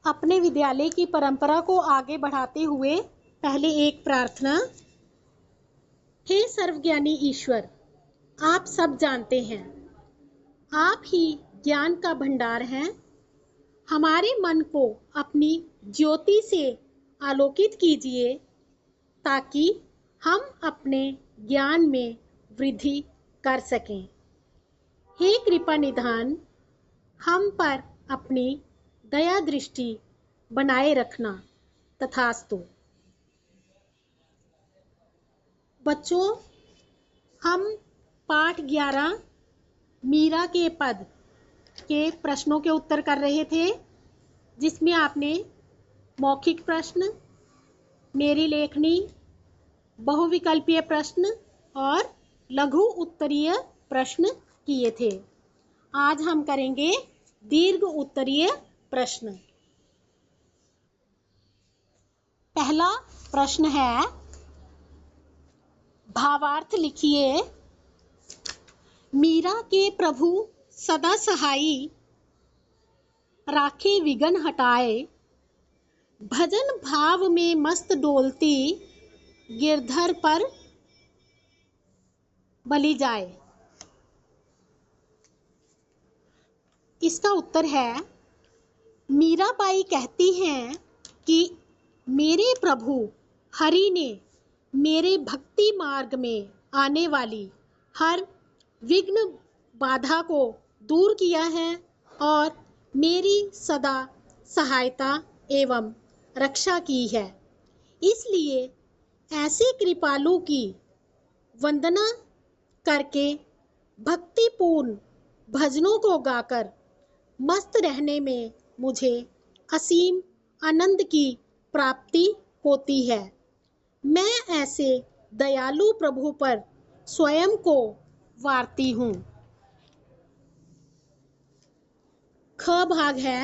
अपने विद्यालय की परंपरा को आगे बढ़ाते हुए पहले एक प्रार्थना। हे सर्वज्ञानी ईश्वर, आप सब जानते हैं, आप ही ज्ञान का भंडार हैं। हमारे मन को अपनी ज्योति से आलोकित कीजिए ताकि हम अपने ज्ञान में वृद्धि कर सकें। हे कृपा निधान, हम पर अपनी दया दृष्टि बनाए रखना। तथास्तु। बच्चों, हम पाठ 11 मीरा के पद के प्रश्नों के उत्तर कर रहे थे, जिसमें आपने मौखिक प्रश्न, मेरी लेखनी, बहुविकल्पीय प्रश्न और लघु उत्तरीय प्रश्न किए थे। आज हम करेंगे दीर्घ उत्तरीय प्रश्न। पहला प्रश्न है, भावार्थ लिखिए। मीरा के प्रभु सदा सहाई, राखे विघन हटाए। भजन भाव में मस्त डोलती, गिरधर पर बलि जाए। इसका उत्तर है, मीराबाई कहती हैं कि मेरे प्रभु हरि ने मेरे भक्ति मार्ग में आने वाली हर विघ्न बाधा को दूर किया है और मेरी सदा सहायता एवं रक्षा की है। इसलिए ऐसे कृपालु की वंदना करके भक्तिपूर्ण भजनों को गाकर मस्त रहने में मुझे असीम आनंद की प्राप्ति होती है। मैं ऐसे दयालु प्रभु पर स्वयं को वारती हूँ। ख भाग है,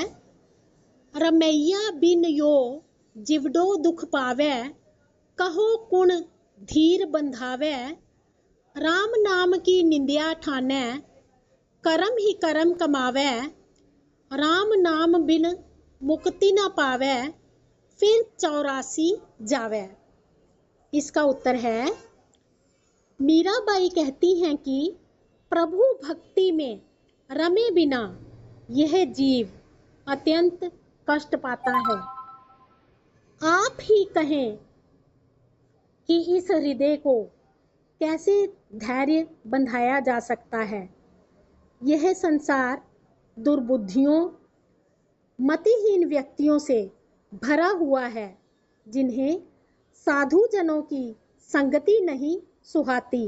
रमैया बिन यो जिवडो दुख पावे। कहो कुण धीर बंधावे। राम नाम की निंदिया ठानै, करम ही करम कमावे। राम नाम बिन मुक्ति न पावे, फिर 84 जावे। इसका उत्तर है, मीराबाई कहती हैं कि प्रभु भक्ति में रमे बिना यह जीव अत्यंत कष्ट पाता है। आप ही कहें कि इस हृदय को कैसे धैर्य बंधाया जा सकता है। यह संसार दुर्बुद्धियों, मतिहीन व्यक्तियों से भरा हुआ है, जिन्हें साधु जनों की संगति नहीं सुहाती।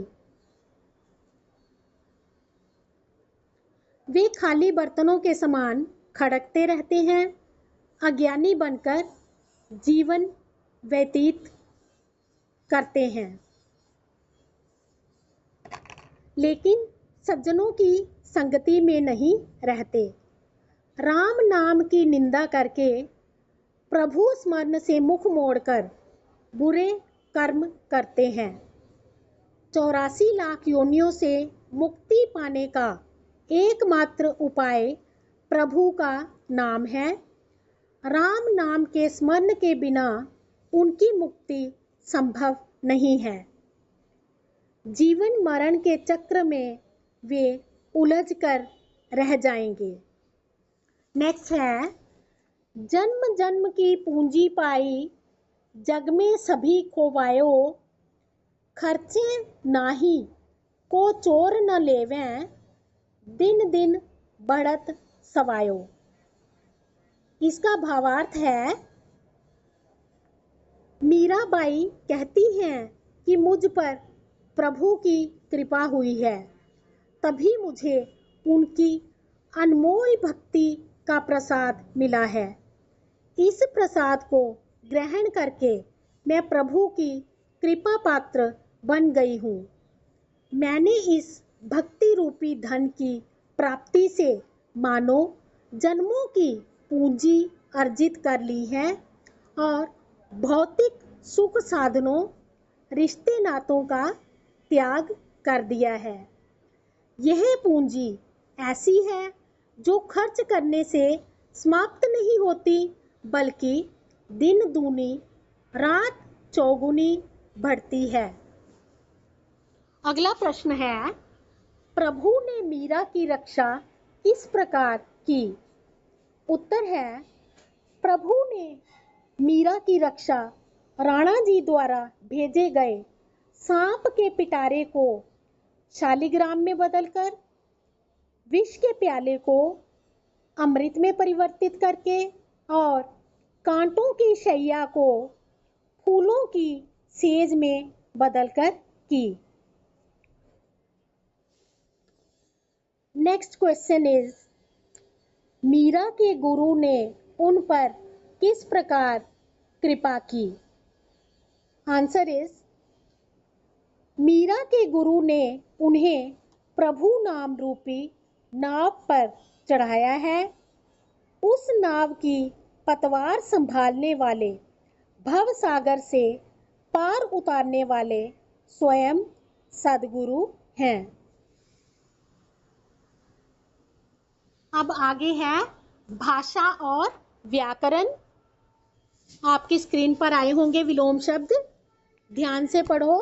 वे खाली बर्तनों के समान खड़कते रहते हैं, अज्ञानी बनकर जीवन व्यतीत करते हैं, लेकिन सज्जनों की संगति में नहीं रहते। राम नाम की निंदा करके प्रभु स्मरण से मुख मोड़कर बुरे कर्म करते हैं। 84 लाख योनियों से मुक्ति पाने का एकमात्र उपाय प्रभु का नाम है। राम नाम के स्मरण के बिना उनकी मुक्ति संभव नहीं है। जीवन मरण के चक्र में वे उलझ कर रह जाएंगे। नेक्स्ट है, जन्म जन्म की पूंजी पाई, जग में सभी खोवायो। खर्चे नाही को चोर न लेवें, दिन दिन बढ़त सवायो। इसका भावार्थ है, मीराबाई कहती हैं कि मुझ पर प्रभु की कृपा हुई है, तभी मुझे उनकी अनमोल भक्ति का प्रसाद मिला है। इस प्रसाद को ग्रहण करके मैं प्रभु की कृपा पात्र बन गई हूँ। मैंने इस भक्ति रूपी धन की प्राप्ति से मानो जन्मों की पूंजी अर्जित कर ली है और भौतिक सुख साधनों, रिश्ते नातों का त्याग कर दिया है। यह पूंजी ऐसी है जो खर्च करने से समाप्त नहीं होती बल्कि दिन दूनी रात चौगुनी बढ़ती है। अगला प्रश्न है, प्रभु ने मीरा की रक्षा किस प्रकार की? उत्तर है, प्रभु ने मीरा की रक्षा राणा जी द्वारा भेजे गए सांप के पिटारे को शालिग्राम में बदलकर, विष के प्याले को अमृत में परिवर्तित करके और कांटों की शैया को फूलों की सेज में बदलकर की। नेक्स्ट क्वेश्चन इज, मीरा के गुरु ने उन पर किस प्रकार कृपा की? आंसर इज, मीरा के गुरु ने उन्हें प्रभु नाम रूपी नाव पर चढ़ाया है। उस नाव की पतवार संभालने वाले, भव सागर से पार उतारने वाले स्वयं सद्गुरु हैं। अब आगे है भाषा और व्याकरण। आपकी स्क्रीन पर आए होंगे विलोम शब्द, ध्यान से पढ़ो,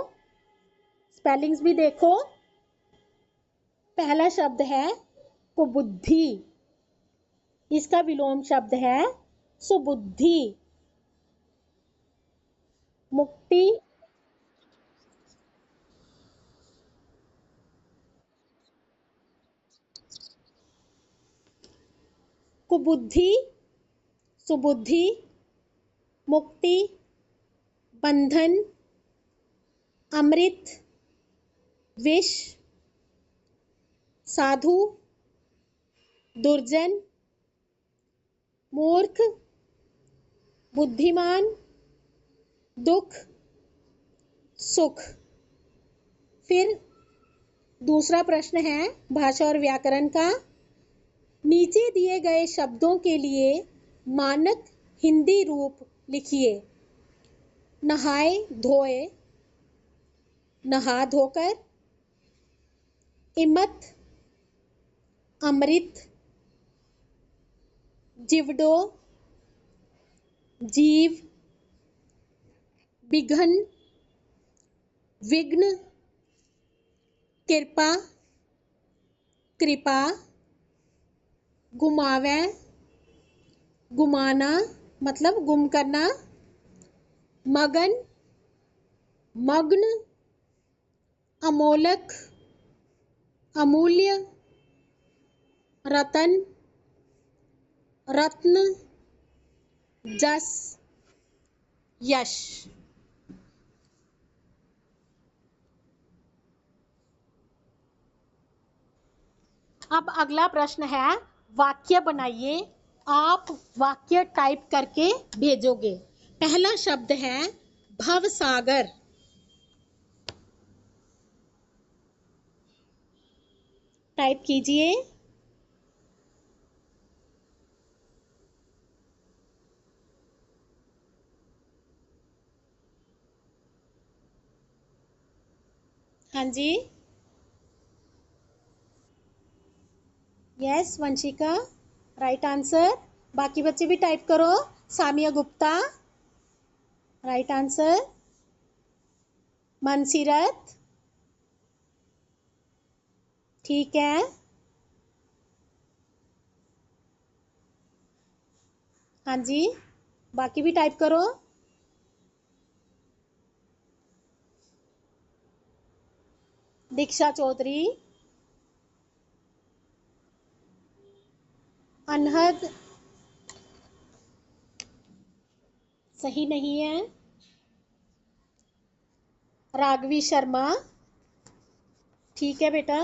स्पेलिंग्स भी देखो। पहला शब्द है कुबुद्धि, इसका विलोम शब्द है सुबुद्धि। मुक्ति, कुबुद्धि, सुबुद्धि, मुक्ति, बंधन, अमृत, विष, साधु, दुर्जन, मूर्ख, बुद्धिमान, दुख, सुख। फिर दूसरा प्रश्न है भाषा और व्याकरण का। नीचे दिए गए शब्दों के लिए मानक हिंदी रूप लिखिए। नहाए धोए, नहा धोकर, इमत, अमृत, जिवडो, जीव, विघन, विघ्न, कृपा, कृपा, गुमावे, गुमाना मतलब गुम करना, मगन, मग्न, अमोलक, अमूल्य, रतन, रत्न, जस, यश। अब अगला प्रश्न है, वाक्य बनाइए। आप वाक्य टाइप करके भेजोगे। पहला शब्द है भवसागर। टाइप कीजिए। हाँ जी, यस वंशिका, राइट आंसर। बाकी बच्चे भी टाइप करो। Samiya Gupta, right answer. मनसीरत, ठीक है। हाँ जी, बाकी भी टाइप करो। दीक्षा चौधरी, अनहद सही नहीं है। राघवी शर्मा, ठीक है बेटा।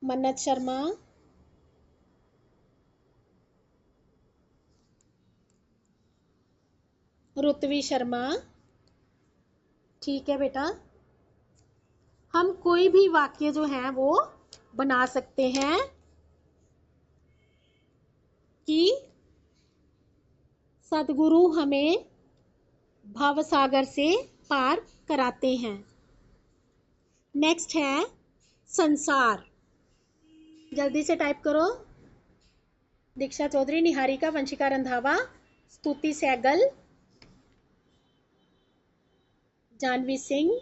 मन्नत शर्मा, रुतवी शर्मा, ठीक है बेटा। हम कोई भी वाक्य जो है वो बना सकते हैं कि सद्गुरु हमें भवसागर से पार कराते हैं। नेक्स्ट है संसार। जल्दी से टाइप करो। दीक्षा चौधरी, निहारिका, वंशिका रंधावा, स्तुति सहगल, जानवी सिंह,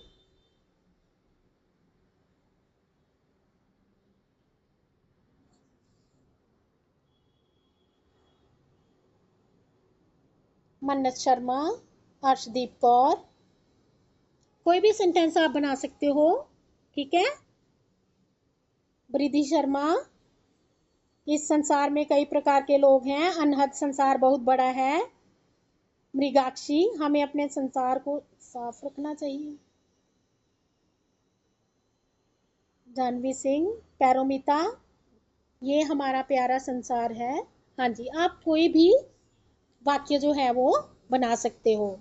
मन्नत शर्मा, अर्शदीप कौर। कोई भी सेंटेंस आप बना सकते हो, ठीक है। बृद्धि शर्मा, इस संसार में कई प्रकार के लोग हैं, अनहद संसार बहुत बड़ा है। मृगाक्षी, हमें अपने संसार को साफ रखना चाहिए। जानवी सिंह, पैरोमिता, ये हमारा प्यारा संसार है। हाँ जी, आप कोई भी वाक्य जो है वो बना सकते हो,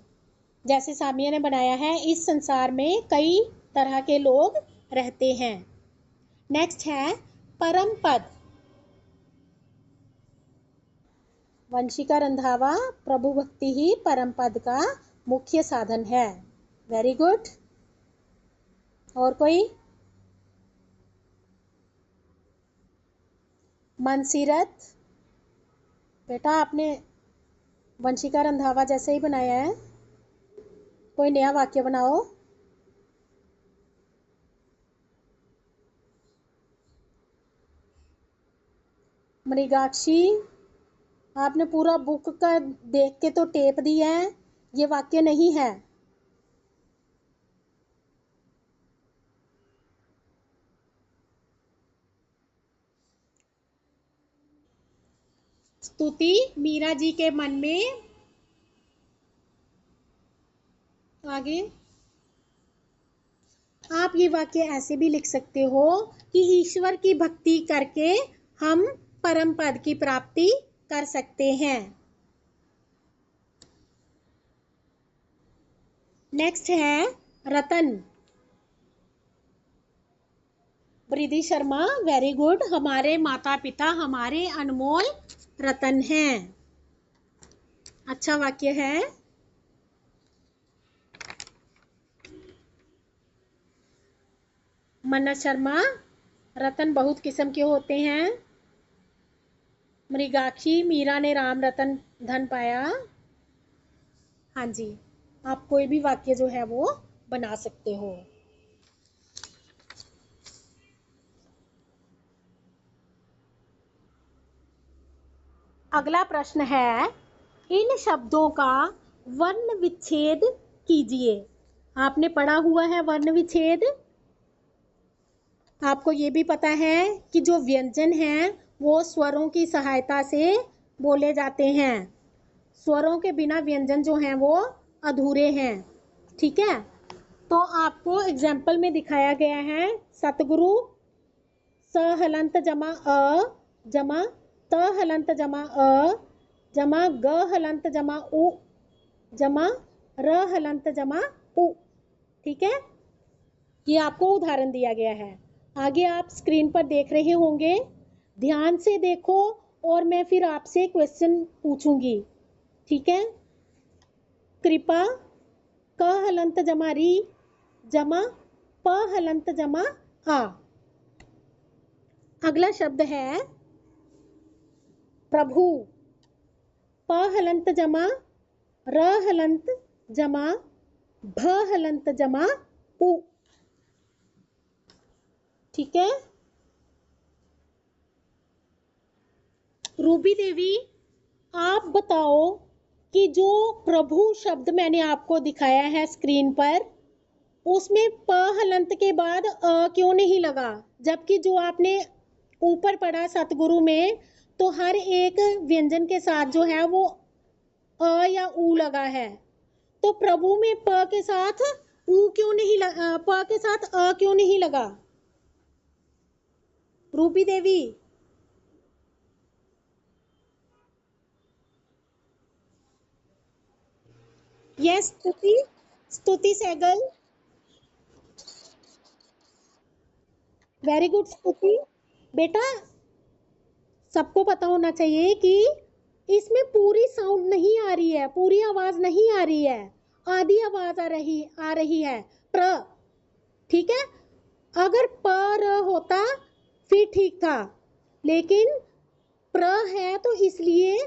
जैसे सामिया ने बनाया है, इस संसार में कई तरह के लोग रहते हैं। नेक्स्ट है परम पद। वंशिका रंधावा, प्रभु भक्ति ही परम पद का मुख्य साधन है। Very good. और कोई? मनसीरत, बेटा आपने वंशिका रंधावा जैसे ही बनाया है, कोई नया वाक्य बनाओ। मृगाक्षी, आपने पूरा बुक का देख के तो टेप दिया है, ये वाक्य नहीं है। स्तुति, मीरा जी के मन में। आगे आप ये वाक्य ऐसे भी लिख सकते हो कि ईश्वर की भक्ति करके हम परम पद की प्राप्ति कर सकते हैं। नेक्स्ट है रतन। बृद्धि शर्मा, वेरी गुड। हमारे माता पिता हमारे अनमोल रतन हैं। अच्छा वाक्य है। मन्नत शर्मा, रतन बहुत किस्म के होते हैं। मृगाक्षी, मीरा ने राम रतन धन पाया। हाँ जी, आप कोई भी वाक्य जो है वो बना सकते हो। अगला प्रश्न है, इन शब्दों का वर्ण विच्छेद कीजिए। आपने पढ़ा हुआ है वर्ण विच्छेद। आपको ये भी पता है कि जो व्यंजन हैं वो स्वरों की सहायता से बोले जाते हैं। स्वरों के बिना व्यंजन जो हैं वो अधूरे हैं, ठीक है। तो आपको एग्जाम्पल में दिखाया गया है, सतगुरु स हलंत जमा अ जमा त हलंत जमा अ जमा ग हलंत जमा उ जमा र हलंत जमा उ, ठीक है। ये आपको उदाहरण दिया गया है। आगे आप स्क्रीन पर देख रहे होंगे, ध्यान से देखो और मैं फिर आपसे क्वेश्चन पूछूंगी, ठीक है। कृपा, क हलंत जमा री जमा प हलंत जमा आ। अगला शब्द है प्रभु, प हलंत जमा र हलंत जमा भ हलंत जमा उ, ठीक है। रूबी देवी, आप बताओ कि जो प्रभु शब्द मैंने आपको दिखाया है स्क्रीन पर, उसमें प हलंत के बाद अ क्यों नहीं लगा, जबकि जो आपने ऊपर पढ़ा सतगुरु में तो हर एक व्यंजन के साथ जो है वो अ या उ लगा है। तो प्रभु में प के साथ उ क्यों नहीं लगा, प के साथ अ क्यों नहीं लगा? रूबी देवी, यस। स्तुति, स्तुति सहगल, वेरी गुड स्तुति। बेटा सबको पता होना चाहिए कि इसमें पूरी साउंड नहीं आ रही है, पूरी आवाज नहीं आ रही है, आधी आवाज आ रही है प्र, ठीक है। अगर पर होता फिर ठीक था, लेकिन प्र है तो इसलिए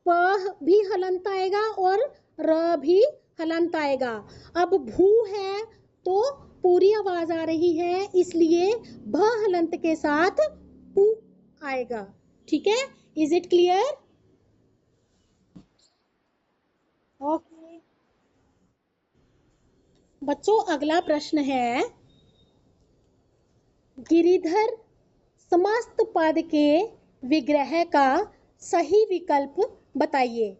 प भी हलंत आएगा और र भी हलंत आएगा। अब भू है तो पूरी आवाज आ रही है, इसलिए भ हलंत के साथ उ आएगा। ठीक है, इज इट क्लियर? ओके बच्चों, अगला प्रश्न है, गिरिधर समस्त पद के विग्रह का सही विकल्प बताइए।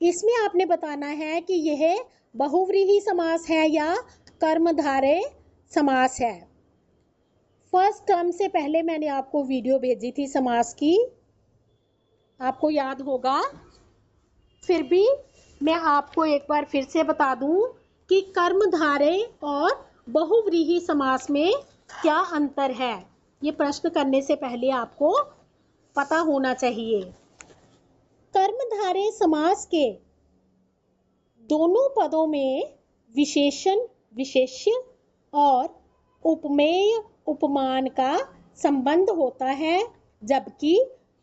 इसमें आपने बताना है कि यह बहुव्रीहि समास है या कर्मधारय समास है। फर्स्ट टर्म से पहले मैंने आपको वीडियो भेजी थी समास की, आपको याद होगा। फिर भी मैं आपको एक बार फिर से बता दूं कि कर्मधारय और बहुव्रीहि समास में क्या अंतर है। ये प्रश्न करने से पहले आपको पता होना चाहिए। कर्मधारय समास के दोनों पदों में विशेषण, विशेष्य और उपमेय, उपमान का संबंध होता है, जबकि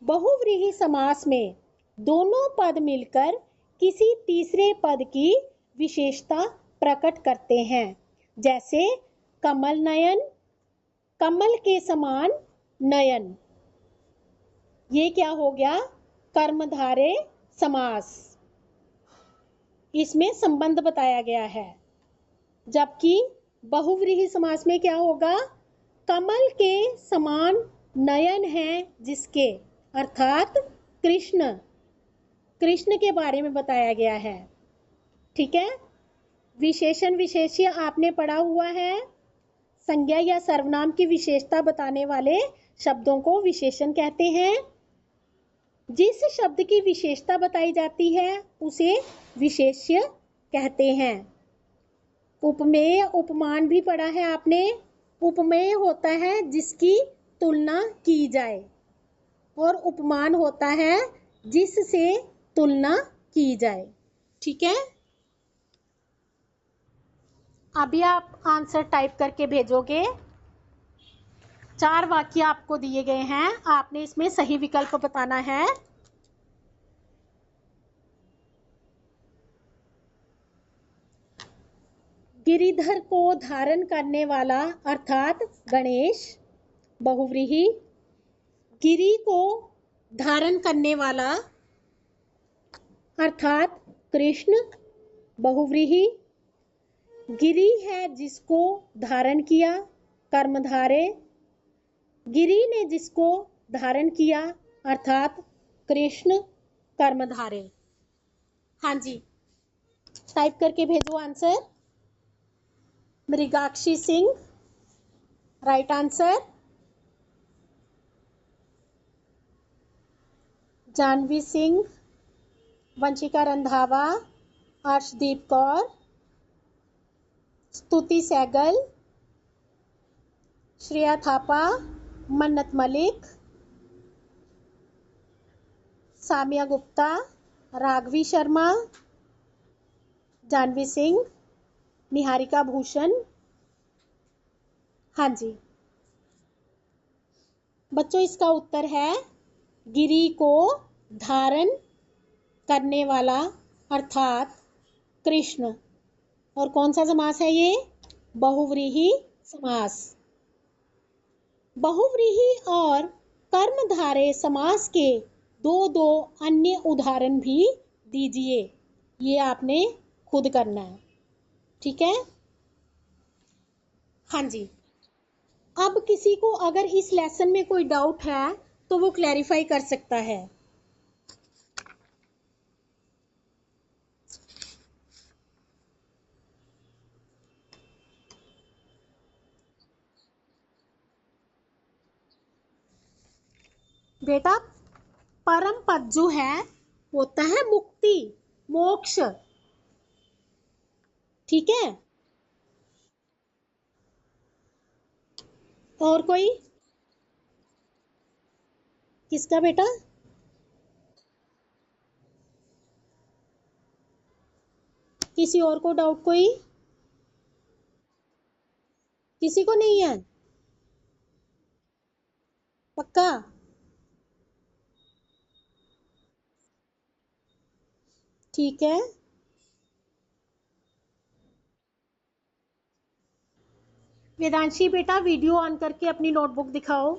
बहुव्रीहि समास में दोनों पद मिलकर किसी तीसरे पद की विशेषता प्रकट करते हैं। जैसे कमल नयन, कमल के समान नयन, ये क्या हो गया? कर्मधारय समास, इसमें संबंध बताया गया है। जबकि बहुव्रीहि समास में क्या होगा? कमल के समान नयन है जिसके, अर्थात कृष्ण, कृष्ण के बारे में बताया गया है। ठीक है, विशेषण विशेष्य आपने पढ़ा हुआ है। संज्ञा या सर्वनाम की विशेषता बताने वाले शब्दों को विशेषण कहते हैं। जिस शब्द की विशेषता बताई जाती है उसे विशेष्य कहते हैं। उपमेय, उपमान भी पढ़ा है आपने। उपमेय होता है जिसकी तुलना की जाए और उपमान होता है जिससे तुलना की जाए। ठीक है, अभी आप आंसर टाइप करके भेजोगे। 4 वाक्य आपको दिए गए हैं, आपने इसमें सही विकल्प बताना है। गिरिधर को धारण करने वाला अर्थात गणेश, बहुव्रीहि। गिरि को धारण करने वाला अर्थात कृष्ण, बहुव्रीहि। गिरि है जिसको धारण किया, कर्मधारय। गिरि ने जिसको धारण किया अर्थात कृष्ण, कर्मधारय। हाँ जी, टाइप करके भेजो answer. Mrigakshi Singh, right answer. Janvi Singh, Vanshika Randhawa, Arshdeep Kaur, Stuti Sehgal, Shreya Thapa, मन्नत मलिक, सामिया गुप्ता, राघवी शर्मा, जानवी सिंह, निहारिका भूषण। हाँ जी बच्चों, इसका उत्तर है गिरि को धारण करने वाला अर्थात कृष्ण। और कौन सा समास है ये? बहुव्रीहि समास। बहुव्रीहि और कर्मधारय समास के दो अन्य उदाहरण भी दीजिए। ये आपने खुद करना है। ठीक है, हाँ जी। अब किसी को अगर इस लेसन में कोई डाउट है तो वो क्लैरिफाई कर सकता है। बेटा, परम पद जो है होता है मुक्ति, मोक्ष। ठीक है, और कोई? किसका बेटा? किसी और को डाउट कोई? किसी को नहीं है? पक्का? ठीक है। वेदांशी बेटा वीडियो ऑन करके अपनी नोटबुक दिखाओ।